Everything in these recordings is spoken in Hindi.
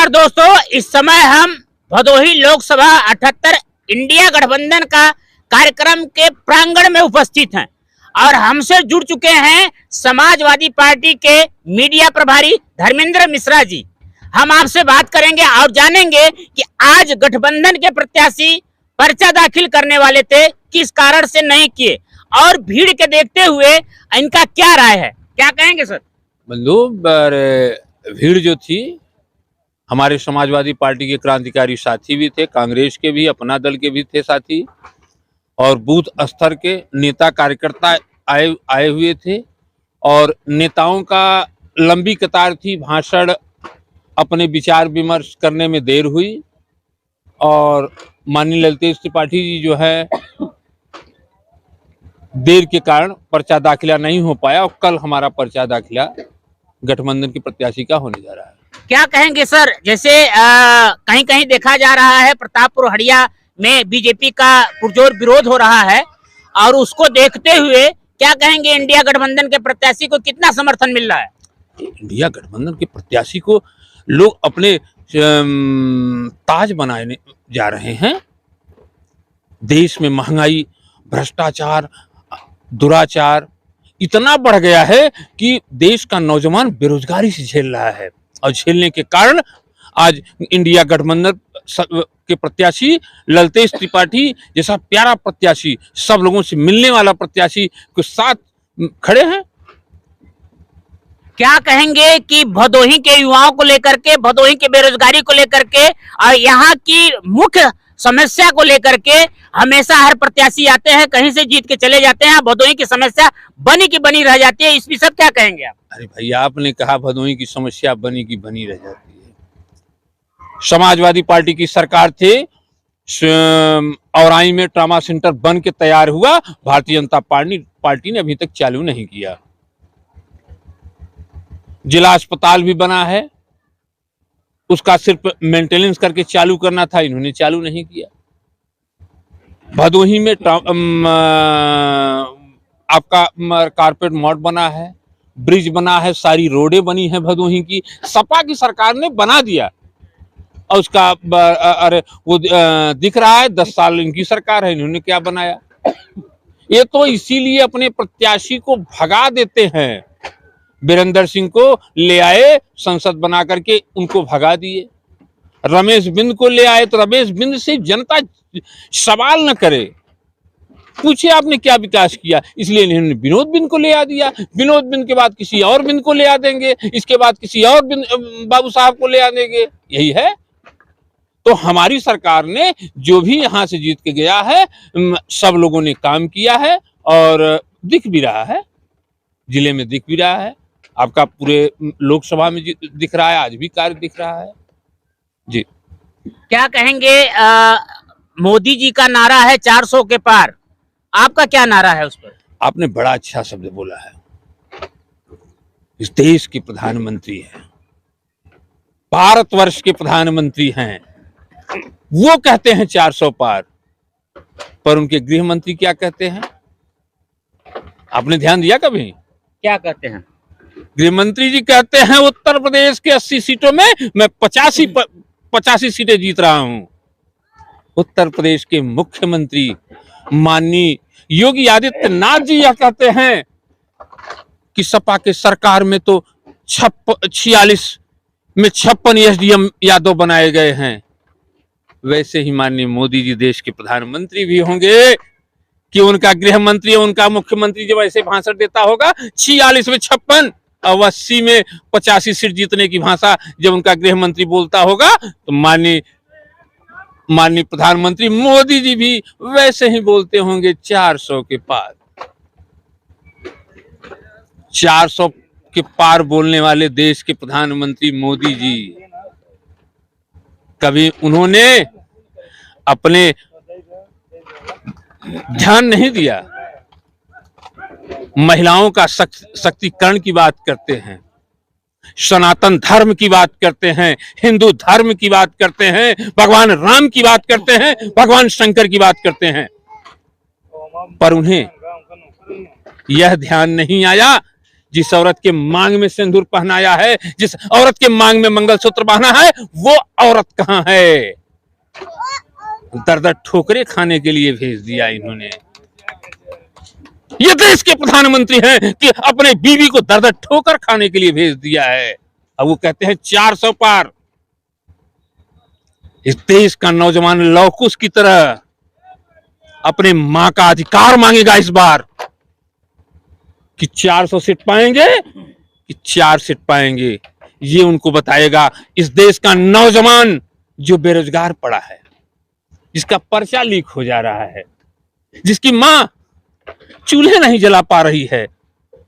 नमस्कार दोस्तों, इस समय हम भदोही लोकसभा 78 इंडिया गठबंधन का कार्यक्रम के प्रांगण में उपस्थित हैं और हमसे जुड़ चुके हैं समाजवादी पार्टी के मीडिया प्रभारी धर्मेंद्र मिश्रा जी। हम आपसे बात करेंगे और जानेंगे कि आज गठबंधन के प्रत्याशी पर्चा दाखिल करने वाले थे, किस कारण से नहीं किए और भीड़ के देखते हुए इनका क्या राय है, क्या कहेंगे सर? बंधु, भीड़ जो थी, हमारे समाजवादी पार्टी के क्रांतिकारी साथी भी थे, कांग्रेस के भी, अपना दल के भी थे साथी, और बूथ स्तर के नेता कार्यकर्ता आए हुए थे और नेताओं का लंबी कतार थी। भाषण, अपने विचार विमर्श करने में देर हुई और माननीय ललितेश त्रिपाठी जी जो है देर के कारण पर्चा दाखिला नहीं हो पाया और कल हमारा पर्चा दाखिला गठबंधन के प्रत्याशी का होने जा रहा है। क्या कहेंगे सर? जैसे कहीं कहीं देखा जा रहा है प्रतापपुर हड़िया में बीजेपी का पुरजोर विरोध हो रहा है और उसको देखते हुए क्या कहेंगे, इंडिया गठबंधन के प्रत्याशी को कितना समर्थन मिल रहा है? इंडिया गठबंधन के प्रत्याशी को लोग अपने ताज बनाने जा रहे हैं। देश में महंगाई, भ्रष्टाचार, दुराचार इतना बढ़ गया है कि देश का नौजवान बेरोजगारी से झेल रहा है और झेलने के कारण आज इंडिया गठबंधन के प्रत्याशी ललितेश त्रिपाठी जैसा प्यारा प्रत्याशी, सब लोगों से मिलने वाला प्रत्याशी के साथ खड़े हैं। क्या कहेंगे कि भदोही के युवाओं को लेकर के, भदोही के बेरोजगारी को लेकर के और यहाँ की मुख्य समस्या को लेकर के हमेशा हर प्रत्याशी आते हैं, कहीं से जीत के चले जाते हैं, भदोही की समस्या बनी की बनी रह जाती है, इस विषय क्या कहेंगे आप? अरे भाई, आपने कहा भदोही की समस्या बनी की बनी रह जाती है। समाजवादी पार्टी की सरकार थे, औराई में ट्रामा सेंटर बन के तैयार हुआ, भारतीय जनता पार्टी ने अभी तक चालू नहीं किया। जिला अस्पताल भी बना है, उसका सिर्फ मेंटेनेंस करके चालू करना था, इन्होंने चालू नहीं किया। भदोही में आपका कारपेट मॉड बना है, ब्रिज बना है, सारी रोडें बनी है भदोही की, सपा की सरकार ने बना दिया और उसका अरे वो दिख रहा है 10 साल इनकी सरकार है, इन्होंने क्या बनाया? ये तो इसीलिए अपने प्रत्याशी को भगा देते हैं। वीरेंद्र सिंह को ले आए, संसद बना करके उनको भगा दिए। रमेश बिंद को ले आए तो रमेश बिंद से जनता सवाल न करे, पूछे आपने क्या विकास किया, इसलिए इन्होंने विनोद बिंद को ले आ दिया। विनोद बिंद के बाद किसी और बिंद को ले आ देंगे, इसके बाद किसी और बाबू साहब को ले आ देंगे, यही है। तो हमारी सरकार ने जो भी यहाँ से जीत के गया है, सब लोगों ने काम किया है और दिख भी रहा है, जिले में दिख भी रहा है, आपका पूरे लोकसभा में दिख रहा है, आज भी कार्य दिख रहा है जी। क्या कहेंगे? मोदी जी का नारा है 400 के पार, आपका क्या नारा है उस पर? आपने बड़ा अच्छा शब्द बोला है। इस देश के प्रधानमंत्री हैं, भारतवर्ष के प्रधानमंत्री हैं, वो कहते हैं 400 पार, पर उनके गृह मंत्री क्या कहते हैं? आपने ध्यान दिया कभी? क्या कहते हैं? गृह मंत्री जी कहते हैं उत्तर प्रदेश के 80 सीटों में मैं 85 सीटें जीत रहा हूं। उत्तर प्रदेश के मुख्यमंत्री माननीय योगी आदित्यनाथ जी यह कहते हैं कि सपा के सरकार में तो 46 में 56 एसडीएम यादव बनाए गए हैं। वैसे ही माननीय मोदी जी देश के प्रधानमंत्री भी होंगे कि उनका गृह मंत्री, उनका मुख्यमंत्री जब ऐसे भाषण देता होगा 46 में 56 और 80 में 85 सीट जीतने की भाषा जब उनका गृह मंत्री बोलता होगा, तो माननीय प्रधानमंत्री मोदी जी भी वैसे ही बोलते होंगे 400 के पार। 400 के पार बोलने वाले देश के प्रधानमंत्री मोदी जी, कभी उन्होंने अपने ध्यान नहीं दिया। महिलाओं का शक्तिकरण की बात करते हैं, सनातन धर्म की बात करते हैं, हिंदू धर्म की बात करते हैं, भगवान राम की बात करते हैं, भगवान शंकर की बात करते हैं, पर उन्हें यह ध्यान नहीं आया जिस औरत के मांग में सिंदूर पहनाया है, जिस औरत के मांग में मंगलसूत्र बांधा है, वो औरत कहां है? दर-दर ठोकरे खाने के लिए भेज दिया इन्होंने। ये देश के प्रधानमंत्री हैं कि अपने बीवी को दर-दर ठोकर खाने के लिए भेज दिया है। अब वो कहते हैं 400 पार। इस देश का नौजवान लौकुश की तरह अपने मां का अधिकार मांगेगा इस बार कि 400 सीट पाएंगे कि 4 सीट पाएंगे, ये उनको बताएगा इस देश का नौजवान जो बेरोजगार पड़ा है, जिसका पर्चा लीक हो जा रहा है, जिसकी मां चूल्हे नहीं जला पा रही है,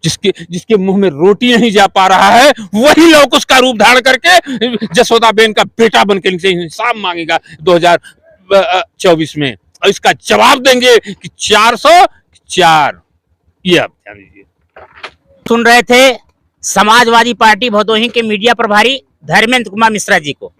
जिसके मुंह में रोटी नहीं जा पा रहा है, वही लौकुश का रूप धारण करके जसोदाबेन का बेटा बनकर इनसे इंसाफ मांगेगा 2024 में, और इसका जवाब देंगे कि 404। ये आप ध्यान दीजिए। सुन रहे थे समाजवादी पार्टी भदोही के मीडिया प्रभारी धर्मेंद्र कुमार मिश्रा जी को।